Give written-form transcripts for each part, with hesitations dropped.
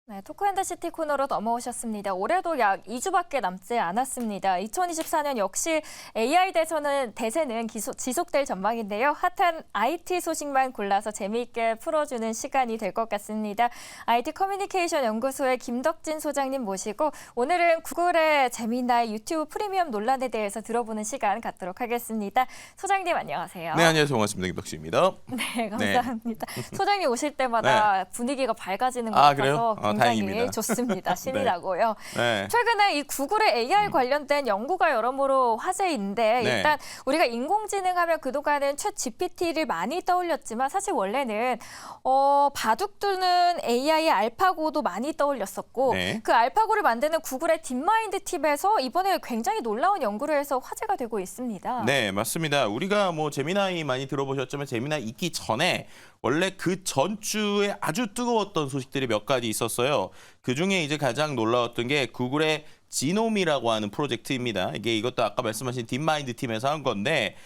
네, 토크앤더시티 코너로 넘어오셨습니다. 올해도 약 2주밖에 남지 않았습니다. 2024년 역시 AI 대세는 지속될 전망인데요. 핫한 IT 소식만 골라서 재미있게 풀어주는 시간이 될 것 같습니다. IT 커뮤니케이션 연구소의 김덕진 소장님 모시고 오늘은 구글의 제미나이 유튜브 프리미엄 논란에 대해서 들어보는 시간 갖도록 하겠습니다. 소장님 안녕하세요. 네, 안녕하세요. 반갑습니다. 김덕진입니다. 네, 감사합니다. 소장님 오실 때마다 분위기가 밝아지는 것 같아서 굉장히 다행입니다. 좋습니다. 신이 나고요. 네. 최근에 이 구글의 AI 관련된 연구가 여러모로 화제인데 일단 우리가 인공지능 하면 그동안은 챗 GPT를 많이 떠올렸지만 사실 원래는 바둑 두는 AI의 알파고도 많이 떠올렸었고 그 알파고를 만드는 구글의 딥마인드 팀에서 이번에 굉장히 놀라운 연구를 해서 화제가 되고 있습니다. 네, 맞습니다. 우리가 제미나이 많이 들어보셨지만 제미나이 있기 전에 원래 그 전주에 아주 뜨거웠던 소식들이 몇 가지 있었어요. 그중에 이제 가장 놀라웠던 게 구글의 지놈이라고 하는 프로젝트입니다. 이것도 아까 말씀하신 딥마인드 팀에서 한 건데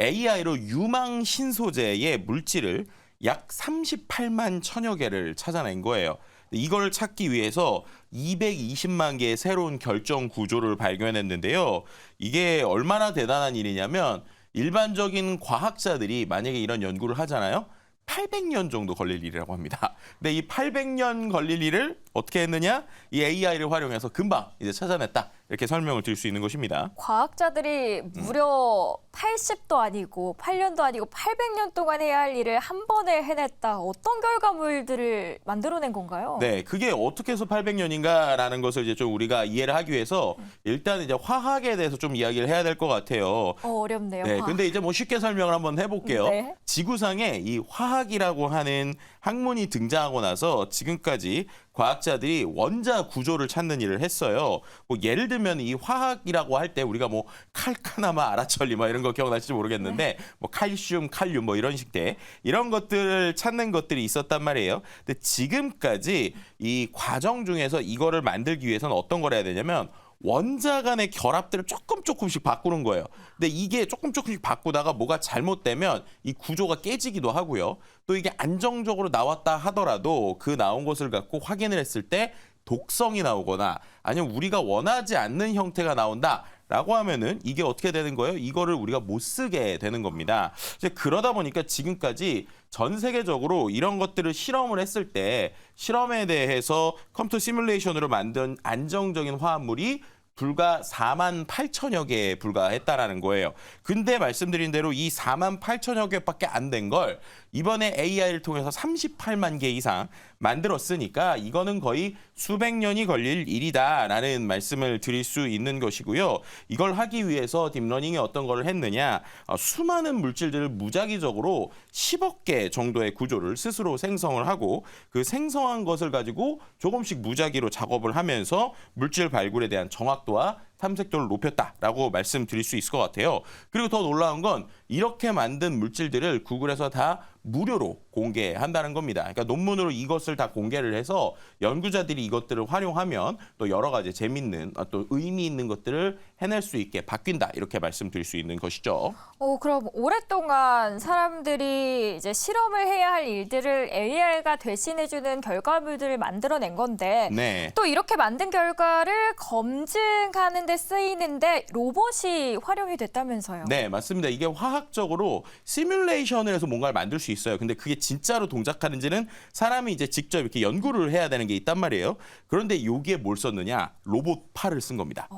AI로 유망 신소재의 물질을 약 38만 천여 개를 찾아낸 거예요. 이걸 찾기 위해서 220만 개의 새로운 결정 구조를 발견했는데요. 이게 얼마나 대단한 일이냐면 일반적인 과학자들이 만약에 이런 연구를 하잖아요. 800년 정도 걸릴 일이라고 합니다. 근데 이 800년 걸릴 일을 어떻게 했느냐? 이 AI를 활용해서 금방 이제 찾아냈다. 이렇게 설명을 드릴 수 있는 것입니다. 과학자들이 무려 80도 아니고 8년도 아니고 800년 동안 해야 할 일을 한 번에 해냈다. 어떤 결과물들을 만들어낸 건가요? 네, 그게 어떻게 해서 800년인가라는 것을 이제 좀 우리가 이해를 하기 위해서 일단 이제 화학에 대해서 좀 이야기를 해야 될 것 같아요. 어렵네요. 네, 근데 이제 쉽게 설명을 한번 해볼게요. 네. 지구상에 이 화학이라고 하는 학문이 등장하고 나서 지금까지 과학자들이 원자 구조를 찾는 일을 했어요. 예를 들면 이 화학이라고 할 때 우리가 칼카나마, 아라철리 이런 거 기억나실지 모르겠는데 칼슘, 칼륨 이런 식대 이런 것들을 찾는 것들이 있었단 말이에요. 근데 지금까지 이 과정 중에서 이거를 만들기 위해서는 어떤 걸 해야 되냐면 원자 간의 결합들을 조금씩 바꾸는 거예요. 근데 이게 조금씩 바꾸다가 뭐가 잘못되면 이 구조가 깨지기도 하고요. 또 이게 안정적으로 나왔다 하더라도 그 나온 것을 갖고 확인을 했을 때 독성이 나오거나 아니면 우리가 원하지 않는 형태가 나온다라고 하면은 이게 어떻게 되는 거예요? 이거를 우리가 못 쓰게 되는 겁니다. 이제 그러다 보니까 지금까지 전 세계적으로 이런 것들을 실험을 했을 때 실험에 대해서 컴퓨터 시뮬레이션으로 만든 안정적인 화합물이 불과 4만 8천여 개에 불과했다라는 거예요. 근데 말씀드린 대로 이 4만 8천여 개밖에 안 된 걸 이번에 AI를 통해서 38만 개 이상 만들었으니까 이거는 거의 수백 년이 걸릴 일이다라는 말씀을 드릴 수 있는 것이고요. 이걸 하기 위해서 딥러닝이 어떤 걸 했느냐. 수많은 물질들을 무작위적으로 10억 개 정도의 구조를 스스로 생성을 하고 그 생성한 것을 가지고 조금씩 무작위로 작업을 하면서 물질 발굴에 대한 정확도와 탐색도를 높였다라고 말씀드릴 수 있을 것 같아요. 그리고 더 놀라운 건 이렇게 만든 물질들을 구글에서 다 무료로 공개한다는 겁니다. 그러니까 논문으로 이것을 다 공개를 해서 연구자들이 이것들을 활용하면 또 여러 가지 재밌는 또 의미 있는 것들을 해낼 수 있게 바뀐다. 이렇게 말씀드릴 수 있는 것이죠. 그럼 오랫동안 사람들이 이제 실험을 해야 할 일들을 AI가 대신해주는 결과물들을 만들어낸 건데 또 이렇게 만든 결과를 검증하는 데 쓰이는데 로봇이 활용이 됐다면서요? 네, 맞습니다. 이게 화학적으로 시뮬레이션을 해서 뭔가를 만들 수 있어요. 근데 그게 진짜로 동작하는지는 사람이 이제 직접 이렇게 연구를 해야 되는 게 있단 말이에요. 그런데 여기에 뭘 썼느냐? 로봇 팔을 쓴 겁니다.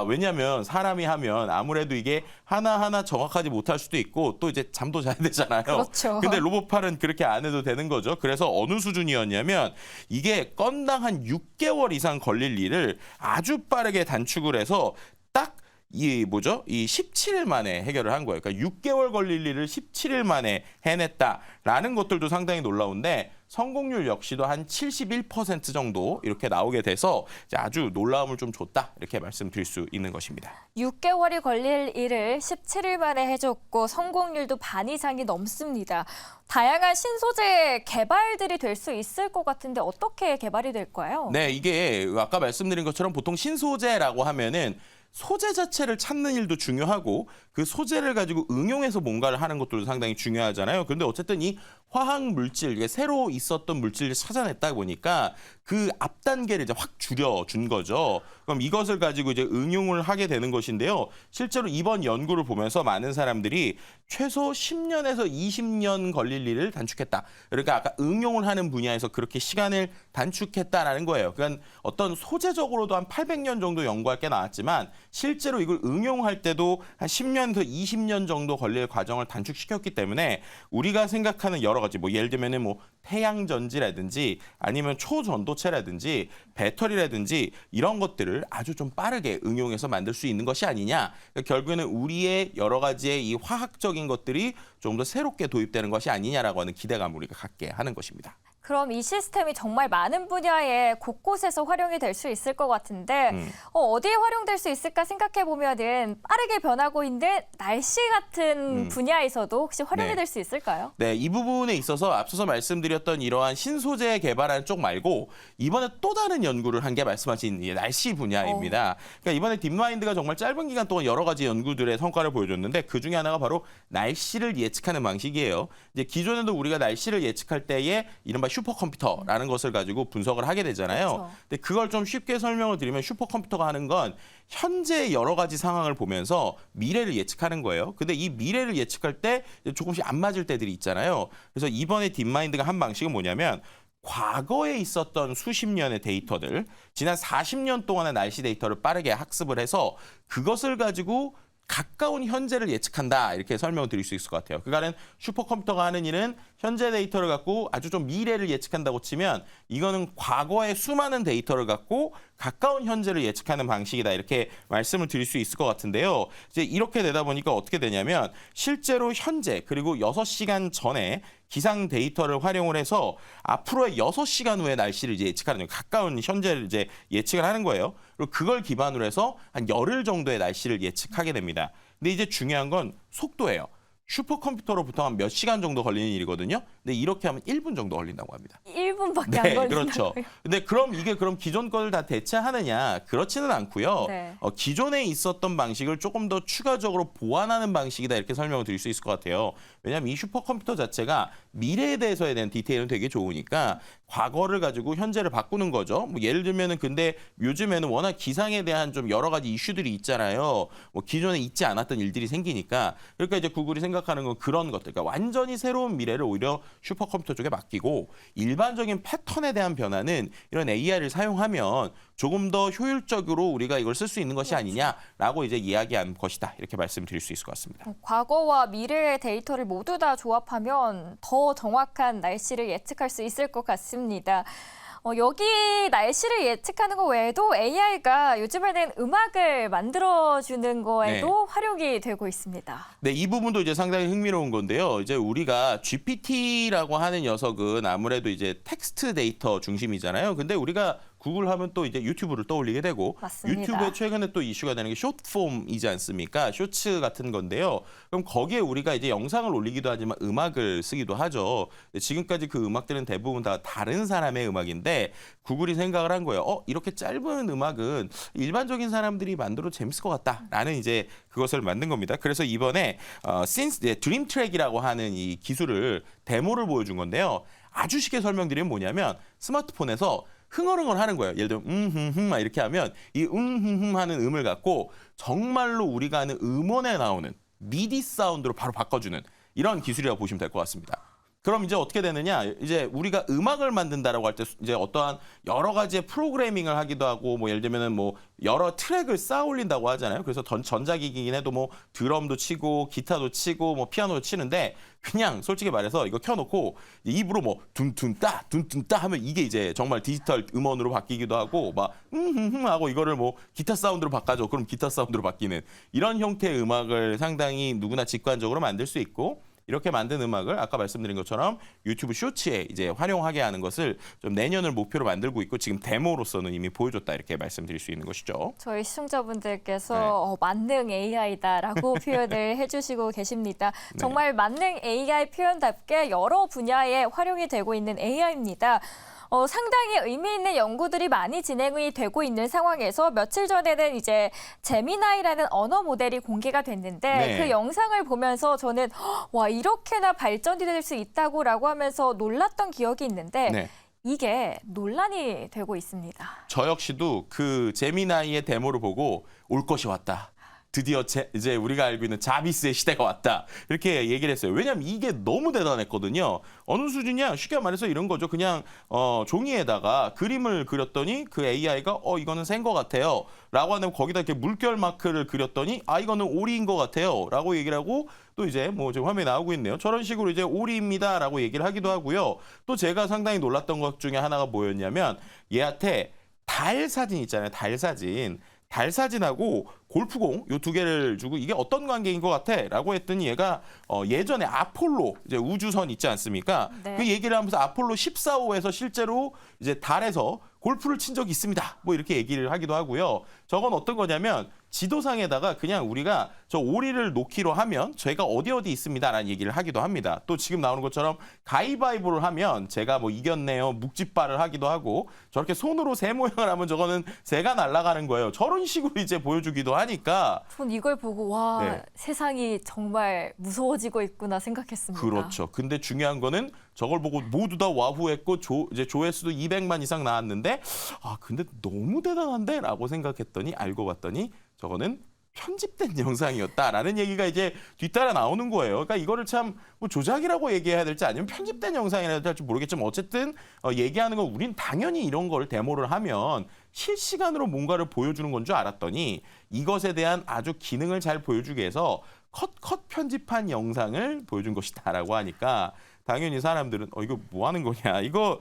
왜냐하면 사람이 하면 아무래도 이게 하나하나 정확하지 못할 수도 있고 또 이제 잠도 자야 되잖아요. 그렇죠. 근데 로봇팔은 그렇게 안 해도 되는 거죠. 그래서 어느 수준이었냐면 이게 건당 한 6개월 이상 걸릴 일을 아주 빠르게 단축을 해서 딱 이 17일 만에 해결을 한 거예요. 그러니까 6개월 걸릴 일을 17일 만에 해냈다라는 것들도 상당히 놀라운데 성공률 역시도 한 71% 정도 이렇게 나오게 돼서 아주 놀라움을 좀 줬다 이렇게 말씀드릴 수 있는 것입니다. 6개월이 걸릴 일을 17일 만에 해줬고 성공률도 반 이상이 넘습니다. 다양한 신소재 개발들이 될 수 있을 것 같은데 어떻게 개발이 될까요? 네, 이게 아까 말씀드린 것처럼 보통 신소재라고 하면은 소재 자체를 찾는 일도 중요하고 그 소재를 가지고 응용해서 뭔가를 하는 것도 상당히 중요하잖아요. 그런데 어쨌든 이 화학 물질, 이게 새로 있었던 물질을 찾아냈다 보니까 그 앞 단계를 이제 확 줄여준 거죠. 그럼 이것을 가지고 이제 응용을 하게 되는 것인데요. 실제로 이번 연구를 보면서 많은 사람들이 최소 10년에서 20년 걸릴 일을 단축했다. 그러니까 아까 응용을 하는 분야에서 그렇게 시간을 단축했다라는 거예요. 그러니까 어떤 소재적으로도 한 800년 정도 연구할 게 나왔지만 실제로 이걸 응용할 때도 한 10년에서 20년 정도 걸릴 과정을 단축시켰기 때문에 우리가 생각하는 여러 가지 뭐 예를 들면은 뭐 태양 전지라든지 아니면 초전도체라든지 배터리라든지 이런 것들을 아주 좀 빠르게 응용해서 만들 수 있는 것이 아니냐. 그러니까 결국에는 우리의 여러 가지의 이 화학적인 것들이 좀 더 새롭게 도입되는 것이 아니냐라고 하는 기대감을 우리가 갖게 하는 것입니다. 그럼 이 시스템이 정말 많은 분야에 곳곳에서 활용이 될 수 있을 것 같은데 어디에 활용될 수 있을까 생각해 보면은 빠르게 변하고 있는 날씨 같은 분야에서도 혹시 활용이 네. 될 수 있을까요? 네, 이 부분에 있어서 앞서서 말씀드렸던 이러한 신소재 개발하는 쪽 말고 이번에 또 다른 연구를 한 게 말씀하신 이 날씨 분야입니다. 그러니까 이번에 딥마인드가 정말 짧은 기간 동안 여러 가지 연구들의 성과를 보여줬는데 그 중에 하나가 바로 날씨를 예측하는 방식이에요. 이제 기존에도 우리가 날씨를 예측할 때에 이른바 슈퍼컴퓨터라는 것을 가지고 분석을 하게 되잖아요. 그렇죠. 근데 그걸 좀 쉽게 설명을 드리면 슈퍼컴퓨터가 하는 건 현재 여러 가지 상황을 보면서 미래를 예측하는 거예요. 근데 이 미래를 예측할 때 조금씩 안 맞을 때들이 있잖아요. 그래서 이번에 딥마인드가 한 방식은 뭐냐면 과거에 있었던 수십 년의 데이터들, 지난 40년 동안의 날씨 데이터를 빠르게 학습을 해서 그것을 가지고 가까운 현재를 예측한다 이렇게 설명을 드릴 수 있을 것 같아요. 그러니까는 슈퍼컴퓨터가 하는 일은 현재 데이터를 갖고 아주 좀 미래를 예측한다고 치면 이거는 과거의 수많은 데이터를 갖고 가까운 현재를 예측하는 방식이다 이렇게 말씀을 드릴 수 있을 것 같은데요. 이제 이렇게 되다 보니까 어떻게 되냐면 실제로 현재 그리고 6시간 전에 기상 데이터를 활용을 해서 앞으로의 6시간 후의 날씨를 이제 예측하는 거예요. 가까운 현재를 이제 예측을 하는 거예요. 그리고 그걸 기반으로 해서 한 열흘 정도의 날씨를 예측하게 됩니다. 근데 이제 중요한 건 속도예요. 슈퍼컴퓨터로 보통 한 몇 시간 정도 걸리는 일이거든요. 근데 이렇게 하면 1분 정도 걸린다고 합니다. 1분밖에 안 네, 걸린다고요? 그렇죠. 근데 그럼 이게 그럼 기존 거를 다 대체하느냐? 그렇지는 않고요. 네. 기존에 있었던 방식을 조금 더 추가적으로 보완하는 방식이다 이렇게 설명을 드릴 수 있을 것 같아요. 왜냐하면 이 슈퍼컴퓨터 자체가 미래에 대해서에 대한 디테일은 되게 좋으니까 과거를 가지고 현재를 바꾸는 거죠. 뭐 예를 들면은 근데 요즘에는 워낙 기상에 대한 좀 여러 가지 이슈들이 있잖아요. 뭐 기존에 있지 않았던 일들이 생기니까 그러니까 이제 구글이 생각하는 건 그런 것들, 그러니까 완전히 새로운 미래를 오히려 슈퍼컴퓨터 쪽에 맡기고 일반적인 패턴에 대한 변화는 이런 AI를 사용하면 조금 더 효율적으로 우리가 이걸 쓸 수 있는 것이 아니냐라고 이제 이야기한 것이다 이렇게 말씀드릴 수 있을 것 같습니다. 과거와 미래의 데이터를 모두 다 조합하면 더 정확한 날씨를 예측할 수 있을 것 같습니다. 여기 날씨를 예측하는 것 외에도 AI가 요즘에는 음악을 만들어주는 거에도 활용이 되고 있습니다. 네, 이 부분도 이제 상당히 흥미로운 건데요. 이제 우리가 GPT라고 하는 녀석은 아무래도 이제 텍스트 데이터 중심이잖아요. 근데 우리가 구글 하면 또 이제 유튜브를 떠올리게 되고 맞습니다. 유튜브에 최근에 또 이슈가 되는 게 숏폼이지 않습니까? 쇼츠 같은 건데요. 그럼 거기에 우리가 이제 영상을 올리기도 하지만 음악을 쓰기도 하죠. 지금까지 그 음악들은 대부분 다 다른 사람의 음악인데 구글이 생각을 한 거예요. 이렇게 짧은 음악은 일반적인 사람들이 만들어도 재밌을 것 같다라는 이제 그것을 만든 겁니다. 그래서 이번에 드림 트랙이라고 하는 이 기술을 데모를 보여준 건데요. 아주 쉽게 설명드리면 뭐냐면 스마트폰에서 흥얼흥얼 하는 거예요. 예를 들면 막 이렇게 하면 이 하는 음을 갖고 정말로 우리가 하는 음원에 나오는 미디 사운드로 바로 바꿔주는 이런 기술이라고 보시면 될 것 같습니다. 그럼 이제 어떻게 되느냐? 이제 우리가 음악을 만든다라고 할 때 이제 어떠한 여러 가지의 프로그래밍을 하기도 하고 뭐 예를 들면은 뭐 여러 트랙을 쌓아 올린다고 하잖아요. 그래서 전자기기긴 해도 뭐 드럼도 치고 기타도 치고 뭐 피아노도 치는데 그냥 솔직히 말해서 이거 켜놓고 입으로 뭐 둔둔따 둔둔따 하면 이게 이제 정말 디지털 음원으로 바뀌기도 하고 막 하고 이거를 뭐 기타 사운드로 바꿔줘. 그럼 기타 사운드로 바뀌는 이런 형태의 음악을 상당히 누구나 직관적으로 만들 수 있고 이렇게 만든 음악을 아까 말씀드린 것처럼 유튜브 쇼츠에 이제 활용하게 하는 것을 좀 내년을 목표로 만들고 있고 지금 데모로서는 이미 보여줬다 이렇게 말씀드릴 수 있는 것이죠. 저희 시청자분들께서 만능 AI다라고 표현을 해주시고 계십니다. 정말 만능 AI 표현답게 여러 분야에 활용이 되고 있는 AI입니다. 상당히 의미 있는 연구들이 많이 진행이 되고 있는 상황에서 며칠 전에는 이제 제미나이라는 언어 모델이 공개가 됐는데 네. 그 영상을 보면서 저는 와 이렇게나 발전이 될 수 있다고라고 하면서 놀랐던 기억이 있는데 네. 이게 논란이 되고 있습니다. 저 역시도 그 제미나이의 데모를 보고 올 것이 왔다. 드디어 이제 우리가 알고 있는 자비스의 시대가 왔다. 이렇게 얘기를 했어요. 왜냐하면 이게 너무 대단했거든요. 어느 수준이야? 쉽게 말해서 이런 거죠. 그냥 종이에다가 그림을 그렸더니 그 AI가 이거는 센 것 같아요. 라고 하면 거기다 이렇게 물결 마크를 그렸더니 이거는 오리인 것 같아요. 라고 얘기를 하고 또 이제 뭐 지금 화면에 나오고 있네요. 저런 식으로 이제 오리입니다. 라고 얘기를 하기도 하고요. 또 제가 상당히 놀랐던 것 중에 하나가 뭐였냐면 얘한테 달 사진 있잖아요. 달 사진. 달 사진하고 골프공 요 두 개를 주고 이게 어떤 관계인 것 같아? 라고 했더니 얘가 예전에 아폴로 이제 우주선 있지 않습니까? 네. 그 얘기를 하면서 아폴로 14호에서 실제로 이제 달에서 골프를 친 적이 있습니다. 뭐 이렇게 얘기를 하기도 하고요. 저건 어떤 거냐면 지도상에다가 그냥 우리가 저 오리를 놓기로 하면 저희가 어디 있습니다라는 얘기를 하기도 합니다. 또 지금 나오는 것처럼 가위바위보를 하면 제가 뭐 이겼네요. 묵찌발을 하기도 하고 저렇게 손으로 새 모양을 하면 저거는 새가 날아가는 거예요. 저런 식으로 이제 보여주기도 하니까 전 이걸 보고 와 네. 세상이 정말 무서워지고 있구나 생각했습니다. 그렇죠. 근데 중요한 거는 저걸 보고 모두 다 와후했고 이제 조회수도 200만 이상 나왔는데 근데 너무 대단한데? 라고 생각했더니 알고 봤더니 저거는 편집된 영상이었다라는 얘기가 이제 뒤따라 나오는 거예요. 그러니까 이거를 참 뭐 조작이라고 얘기해야 될지 아니면 편집된 영상이라 할지 모르겠지만 어쨌든 얘기하는 건 우린 당연히 이런 걸 데모를 하면 실시간으로 뭔가를 보여주는 건 줄 알았더니 이것에 대한 아주 기능을 잘 보여주기 위해서 컷 편집한 영상을 보여준 것이다라고 하니까 당연히 사람들은 이거 뭐 하는 거냐? 이거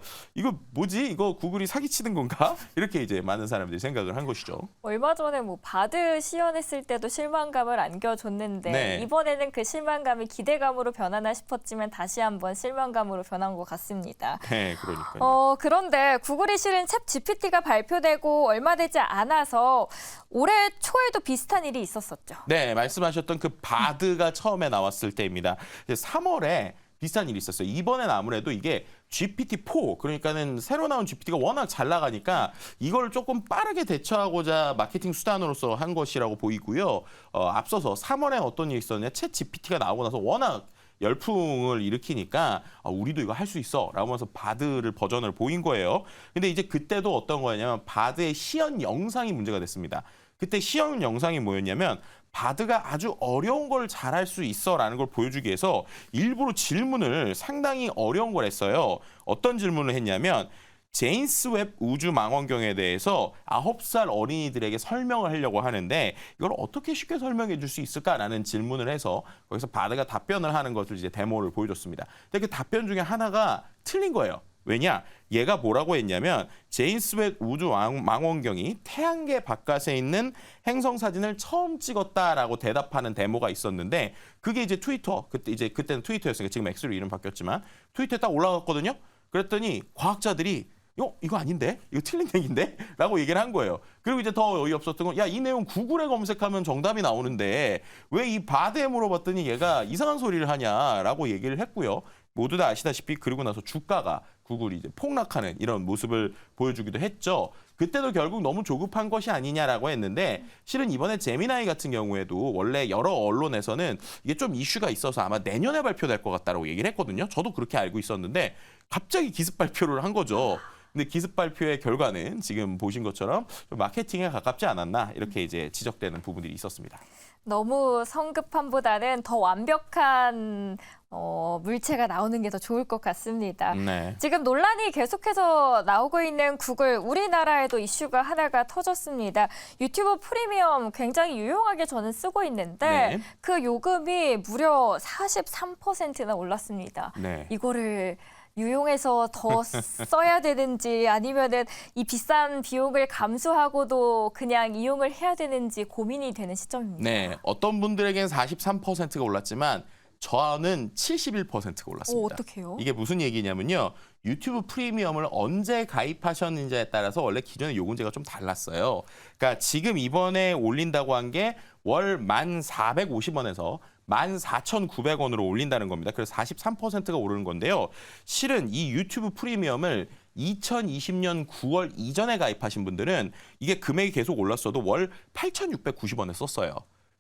뭐지? 이거 구글이 사기치는 건가? 이렇게 이제 많은 사람들이 생각을 한 것이죠. 얼마 전에 뭐 바드 시연했을 때도 실망감을 안겨줬는데 네. 이번에는 그 실망감이 기대감으로 변하나 싶었지만 다시 한번 실망감으로 변한 것 같습니다. 네, 그러니까요. 그런데 구글이 실은 챗 GPT가 발표되고 얼마 되지 않아서 올해 초에도 비슷한 일이 있었었죠. 네, 말씀하셨던 그 바드가 처음에 나왔을 때입니다. 이제 3월에 비슷한 일이 있었어요. 이번엔 아무래도 이게 GPT-4, 그러니까는 새로 나온 GPT가 워낙 잘 나가니까 이걸 조금 빠르게 대처하고자 마케팅 수단으로서 한 것이라고 보이고요. 앞서서 3월에 어떤 일이 있었냐? 챗 GPT가 나오고 나서 워낙 열풍을 일으키니까 우리도 이거 할 수 있어 라고 하면서 바드를 버전을 보인 거예요. 근데 이제 그때도 어떤 거냐면 바드의 시연 영상이 문제가 됐습니다. 그때 시연 영상이 뭐였냐면 바드가 아주 어려운 걸 잘할 수 있어라는 걸 보여주기 위해서 일부러 질문을 상당히 어려운 걸 했어요. 어떤 질문을 했냐면 제임스 웹 우주 망원경에 대해서 9살 어린이들에게 설명을 하려고 하는데 이걸 어떻게 쉽게 설명해 줄 수 있을까라는 질문을 해서 거기서 바드가 답변을 하는 것을 이제 데모를 보여줬습니다. 근데 그 답변 중에 하나가 틀린 거예요. 왜냐? 얘가 뭐라고 했냐면 제임스 웹 우주 망원경이 태양계 바깥에 있는 행성 사진을 처음 찍었다라고 대답하는 데모가 있었는데 그게 이제 그때는 트위터였으니까 지금 X로 이름 바뀌었지만 트위터에 딱 올라갔거든요. 그랬더니 과학자들이 이거 아닌데? 이거 틀린 얘기인데? 라고 얘기를 한 거예요. 그리고 이제 더 어이없었던 건 이 내용 구글에 검색하면 정답이 나오는데 왜 이 바드에 물어봤더니 얘가 이상한 소리를 하냐라고 얘기를 했고요. 모두 다 아시다시피 그러고 나서 주가가 구글이 이제 폭락하는 이런 모습을 보여주기도 했죠. 그때도 결국 너무 조급한 것이 아니냐라고 했는데 실은 이번에 제미나이 같은 경우에도 원래 여러 언론에서는 이게 좀 이슈가 있어서 아마 내년에 발표될 것 같다라고 얘기를 했거든요. 저도 그렇게 알고 있었는데 갑자기 기습 발표를 한 거죠. 근데 기습 발표의 결과는 지금 보신 것처럼 좀 마케팅에 가깝지 않았나 이렇게 이제 지적되는 부분들이 있었습니다. 너무 성급함보다는 더 완벽한 물체가 나오는 게 더 좋을 것 같습니다. 네. 지금 논란이 계속해서 나오고 있는 구글, 우리나라에도 이슈가 하나가 터졌습니다. 유튜브 프리미엄 굉장히 유용하게 저는 쓰고 있는데 네. 그 요금이 무려 43%나 올랐습니다. 네. 이거를 유용해서 더 써야 되는지 아니면은 이 비싼 비용을 감수하고도 그냥 이용을 해야 되는지 고민이 되는 시점입니다. 네. 어떤 분들에게는 43%가 올랐지만 저는 71%가 올랐습니다. 어떡해요? 이게 무슨 얘기냐면요. 유튜브 프리미엄을 언제 가입하셨는지에 따라서 원래 기존의 요금제가 좀 달랐어요. 그러니까 지금 이번에 올린다고 한 게 월 1,450원에서 14,900원으로 올린다는 겁니다. 그래서 43%가 오르는 건데요. 실은 이 유튜브 프리미엄을 2020년 9월 이전에 가입하신 분들은 이게 금액이 계속 올랐어도 월 8,690원에 썼어요.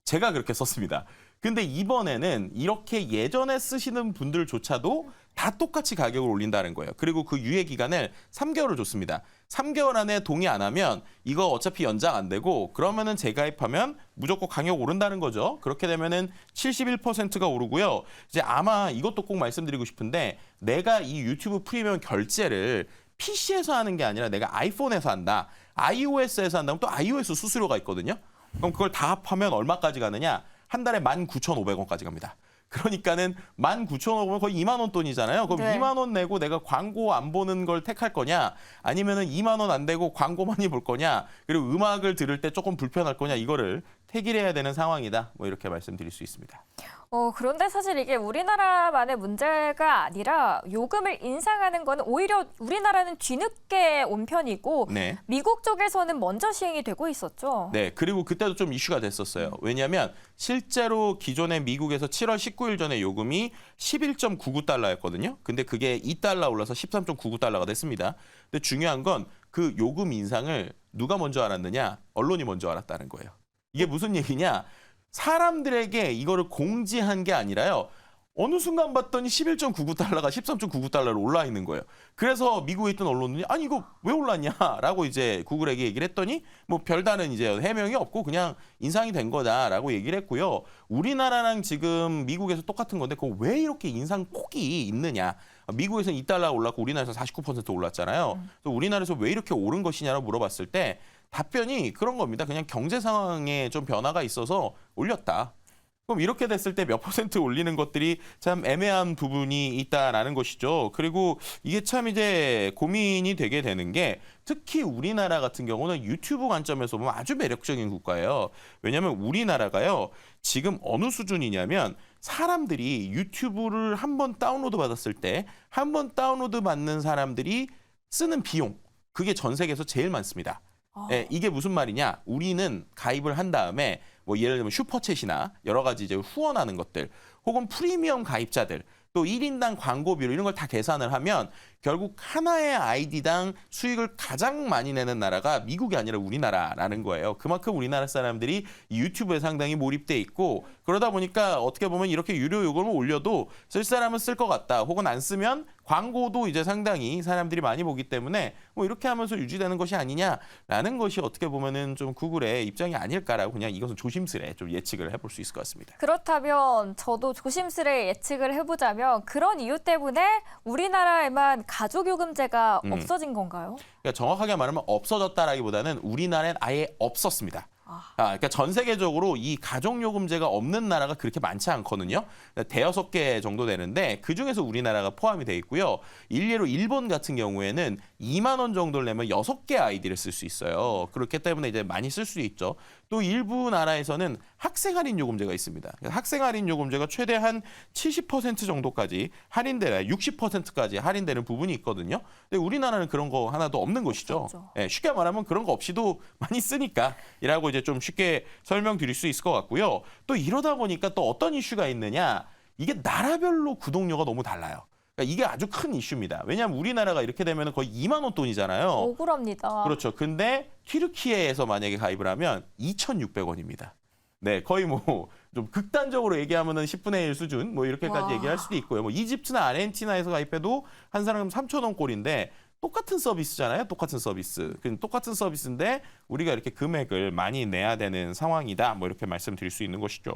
제가 그렇게 썼습니다. 근데 이번에는 이렇게 예전에 쓰시는 분들조차도 다 똑같이 가격을 올린다는 거예요. 그리고 그 유예 기간을 3개월을 줬습니다. 3개월 안에 동의 안 하면 이거 어차피 연장 안 되고 그러면은 재가입하면 무조건 가격 오른다는 거죠. 그렇게 되면은 71%가 오르고요. 이제 아마 이것도 꼭 말씀드리고 싶은데 내가 이 유튜브 프리미엄 결제를 PC에서 하는 게 아니라 내가 아이폰에서 한다. iOS에서 한다면 또 iOS 수수료가 있거든요. 그럼 그걸 다 합하면 얼마까지 가느냐? 한 달에 19,500원까지 갑니다. 그러니까는 19,500원 거의 2만 원 돈이잖아요. 그럼 네. 2만 원 내고 내가 광고 안 보는 걸 택할 거냐? 아니면은 2만 원 안 되고 광고 많이 볼 거냐? 그리고 음악을 들을 때 조금 불편할 거냐? 이거를 택일해야 되는 상황이다. 뭐 이렇게 말씀드릴 수 있습니다. 그런데 사실 이게 우리나라만의 문제가 아니라 요금을 인상하는 거는 오히려 우리나라는 뒤늦게 온 편이고 네. 미국 쪽에서는 먼저 시행이 되고 있었죠. 네, 그리고 그때도 좀 이슈가 됐었어요. 왜냐하면 실제로 기존에 미국에서 7월 19일 전에 요금이 11.99달러였거든요. 근데 그게 2달러 올라서 13.99달러가 됐습니다. 근데 중요한 건 그 요금 인상을 누가 먼저 알았느냐? 언론이 먼저 알았다는 거예요. 이게 무슨 얘기냐? 사람들에게 이거를 공지한 게 아니라요. 어느 순간 봤더니 11.99달러가 13.99달러로 올라 있는 거예요. 그래서 미국에 있던 언론들이 아니 이거 왜 올랐냐라고 이제 구글에게 얘기를 했더니 뭐 별다른 이제 해명이 없고 그냥 인상이 된 거다라고 얘기를 했고요. 우리나라랑 지금 미국에서 똑같은 건데 그거 왜 이렇게 인상 폭이 있느냐? 미국에서는 2달러 올랐고 우리나라에서 49% 올랐잖아요. 그래서 우리나라에서 왜 이렇게 오른 것이냐고 물어봤을 때 답변이 그런 겁니다. 그냥 경제 상황에 좀 변화가 있어서 올렸다. 그럼 이렇게 됐을 때 몇 퍼센트 올리는 것들이 참 애매한 부분이 있다라는 것이죠. 그리고 이게 참 이제 고민이 되게 되는 게 특히 우리나라 같은 경우는 유튜브 관점에서 보면 아주 매력적인 국가예요. 왜냐하면 우리나라가요. 지금 어느 수준이냐면 사람들이 유튜브를 한번 다운로드 받았을 때 한 번 다운로드 받는 사람들이 쓰는 비용 그게 전 세계에서 제일 많습니다. 예, 이게 무슨 말이냐? 우리는 가입을 한 다음에 뭐 예를 들면 슈퍼챗이나 여러 가지 이제 후원하는 것들 혹은 프리미엄 가입자들 또 1인당 광고비로 이런 걸 다 계산을 하면 결국 하나의 아이디당 수익을 가장 많이 내는 나라가 미국이 아니라 우리나라라는 거예요. 그만큼 우리나라 사람들이 이 유튜브에 상당히 몰입돼 있고 그러다 보니까 어떻게 보면 이렇게 유료 요금을 올려도 쓸 사람은 쓸 것 같다. 혹은 안 쓰면 광고도 이제 상당히 사람들이 많이 보기 때문에 뭐 이렇게 하면서 유지되는 것이 아니냐라는 것이 어떻게 보면은 좀 구글의 입장이 아닐까라고 그냥 이것은 조심스레 좀 예측을 해볼 수 있을 것 같습니다. 그렇다면 저도 조심스레 예측을 해보자면 그런 이유 때문에 우리나라에만 가족요금제가 없어진 건가요? 그러니까 정확하게 말하면 없어졌다라기보다는 우리나라엔 아예 없었습니다. 그러니까 전 세계적으로 이 가족요금제가 없는 나라가 그렇게 많지 않거든요. 대여섯 개 정도 되는데 그중에서 우리나라가 포함이 돼 있고요. 일례로 일본 같은 경우에는 2만 원 정도를 내면 6개 아이디를 쓸 수 있어요. 그렇기 때문에 이제 많이 쓸 수 있죠. 또 일부 나라에서는 학생 할인 요금제가 있습니다. 학생 할인 요금제가 최대 한 70% 정도까지 할인되나 60%까지 할인되는 부분이 있거든요. 근데 우리나라는 그런 거 하나도 없는 것이죠. 예, 쉽게 말하면 그런 거 없이도 많이 쓰니까이라고 이제 좀 쉽게 설명드릴 수 있을 것 같고요. 또 이러다 보니까 또 어떤 이슈가 있느냐? 이게 나라별로 구독료가 너무 달라요. 그러니까 이게 아주 큰 이슈입니다. 왜냐하면 우리나라가 이렇게 되면 거의 2만 원 돈이잖아요. 억울합니다. 그렇죠. 근데 튀르키예에서 만약에 가입을 하면 2,600원입니다. 네, 거의 뭐 좀 극단적으로 얘기하면은 10분의 1 수준 뭐 이렇게까지 와. 얘기할 수도 있고요. 뭐 이집트나 아르헨티나에서 가입해도 한 사람 3,000원 꼴인데 똑같은 서비스잖아요. 똑같은 서비스. 똑같은 서비스인데 우리가 이렇게 금액을 많이 내야 되는 상황이다. 뭐 이렇게 말씀드릴 수 있는 것이죠.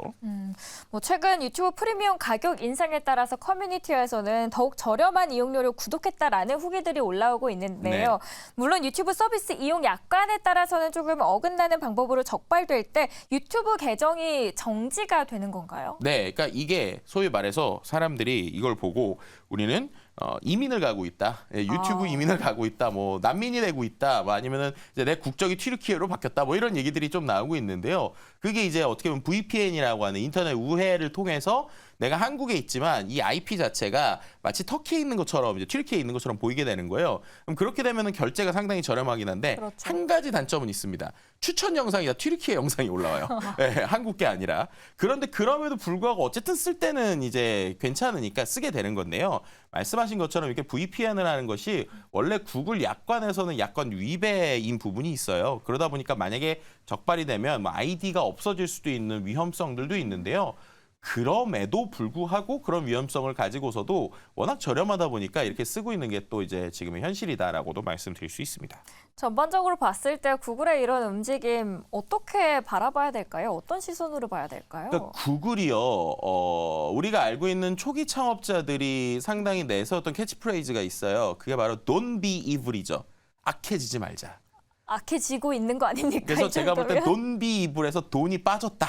뭐 최근 유튜브 프리미엄 가격 인상에 따라서 커뮤니티에서는 더욱 저렴한 이용료를 구독했다라는 후기들이 올라오고 있는데요. 네. 물론 유튜브 서비스 이용 약관에 따라서는 조금 어긋나는 방법으로 적발될 때 유튜브 계정이 정지가 되는 건가요? 네, 그러니까 이게 소위 말해서 사람들이 이걸 보고 우리는 이민을 가고 있다. 예, 유튜브 이민을 가고 있다. 뭐 난민이 되고 있다. 뭐 아니면은 이제 내 국적이 튀르키예로 바뀌었다. 뭐 이런 얘기들이 좀 나오고 있는데요. 그게 이제 어떻게 보면 VPN이라고 하는 인터넷 우회를 통해서 내가 한국에 있지만 이 IP 자체가 마치 터키에 있는 것처럼 이제 튀르키예에 있는 것처럼 보이게 되는 거예요. 그럼 그렇게 되면은 결제가 상당히 저렴하긴 한데 그렇죠. 한 가지 단점은 있습니다. 추천 영상이 다 튀르키예 영상이 올라와요. 네, 한국 게 아니라. 그런데 그럼에도 불구하고 어쨌든 쓸 때는 이제 괜찮으니까 쓰게 되는 건데요. 말씀하신 것처럼 이렇게 VPN을 하는 것이 원래 구글 약관에서는 약간 위배인 부분이 있어요. 그러다 보니까 만약에 적발이 되면 뭐 아이디가 없어질 수도 있는 위험성들도 있는데요. 그럼에도 불구하고 그런 위험성을 가지고서도 워낙 저렴하다 보니까 이렇게 쓰고 있는 게 또 이제 지금의 현실이다라고도 말씀드릴 수 있습니다. 전반적으로 봤을 때 구글의 이런 움직임 어떻게 바라봐야 될까요? 어떤 시선으로 봐야 될까요? 그러니까 구글이요, 우리가 알고 있는 초기 창업자들이 상당히 내세웠던 캐치프레이즈가 있어요. 그게 바로 Don't be evil이죠. 악해지지 말자. 악해지고 있는 거 아닙니까? 그래서 이 제가 볼 때 정도면? Don't be evil에서 돈이 빠졌다.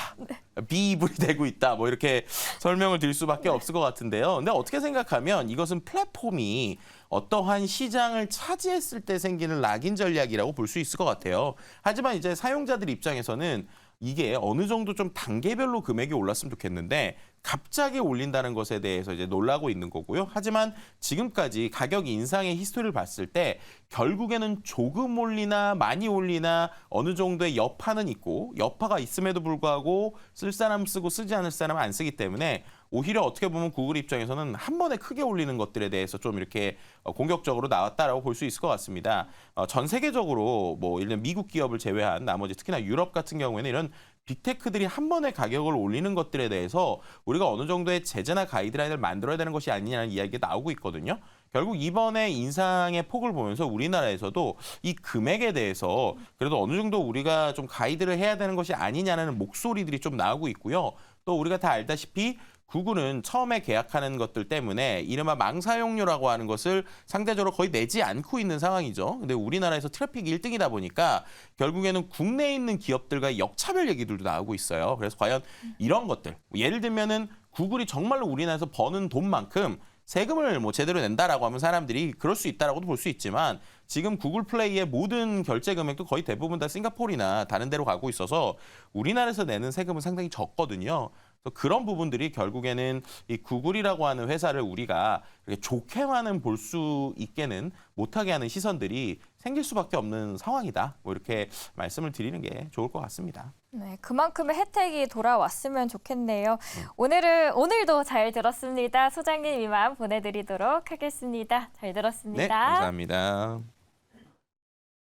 be evil이 되고 있다. 뭐 이렇게 설명을 드릴 수밖에 없을 것 같은데요. 근데 어떻게 생각하면 이것은 플랫폼이 어떠한 시장을 차지했을 때 생기는 락인 전략이라고 볼 수 있을 것 같아요. 하지만 이제 사용자들 입장에서는 이게 어느 정도 좀 단계별로 금액이 올랐으면 좋겠는데 갑자기 올린다는 것에 대해서 이제 놀라고 있는 거고요. 하지만 지금까지 가격 인상의 히스토리를 봤을 때 결국에는 조금 올리나 많이 올리나 어느 정도의 여파는 있고 여파가 있음에도 불구하고 쓸 사람 쓰고 쓰지 않을 사람은 안 쓰기 때문에 오히려 어떻게 보면 구글 입장에서는 한 번에 크게 올리는 것들에 대해서 좀 이렇게 공격적으로 나왔다라고 볼 수 있을 것 같습니다. 전 세계적으로 뭐 예를 들면 미국 기업을 제외한 나머지 특히나 유럽 같은 경우에는 이런 빅테크들이 한 번에 가격을 올리는 것들에 대해서 우리가 어느 정도의 제재나 가이드라인을 만들어야 되는 것이 아니냐는 이야기가 나오고 있거든요. 결국 이번에 인상의 폭을 보면서 우리나라에서도 이 금액에 대해서 그래도 어느 정도 우리가 좀 가이드를 해야 되는 것이 아니냐는 목소리들이 좀 나오고 있고요. 또 우리가 다 알다시피 구글은 처음에 계약하는 것들 때문에 이른바 망사용료라고 하는 것을 상대적으로 거의 내지 않고 있는 상황이죠. 근데 우리나라에서 트래픽이 1등이다 보니까 결국에는 국내에 있는 기업들과의 역차별 얘기들도 나오고 있어요. 그래서 과연 이런 것들, 예를 들면은 구글이 정말로 우리나라에서 버는 돈만큼 세금을 뭐 제대로 낸다라고 하면 사람들이 그럴 수 있다라고도 볼 수 있지만 지금 구글 플레이의 모든 결제 금액도 거의 대부분 다 싱가포르나 다른 데로 가고 있어서 우리나라에서 내는 세금은 상당히 적거든요. 그래서 그런 부분들이 결국에는 이 구글이라고 하는 회사를 우리가 그렇게 좋게만은 볼 수 있게는 못하게 하는 시선들이 생길 수밖에 없는 상황이다. 뭐 이렇게 말씀을 드리는 게 좋을 것 같습니다. 네, 그만큼의 혜택이 돌아왔으면 좋겠네요. 오늘도 잘 들었습니다. 소장님 이만 보내드리도록 하겠습니다. 잘 들었습니다. 네, 감사합니다.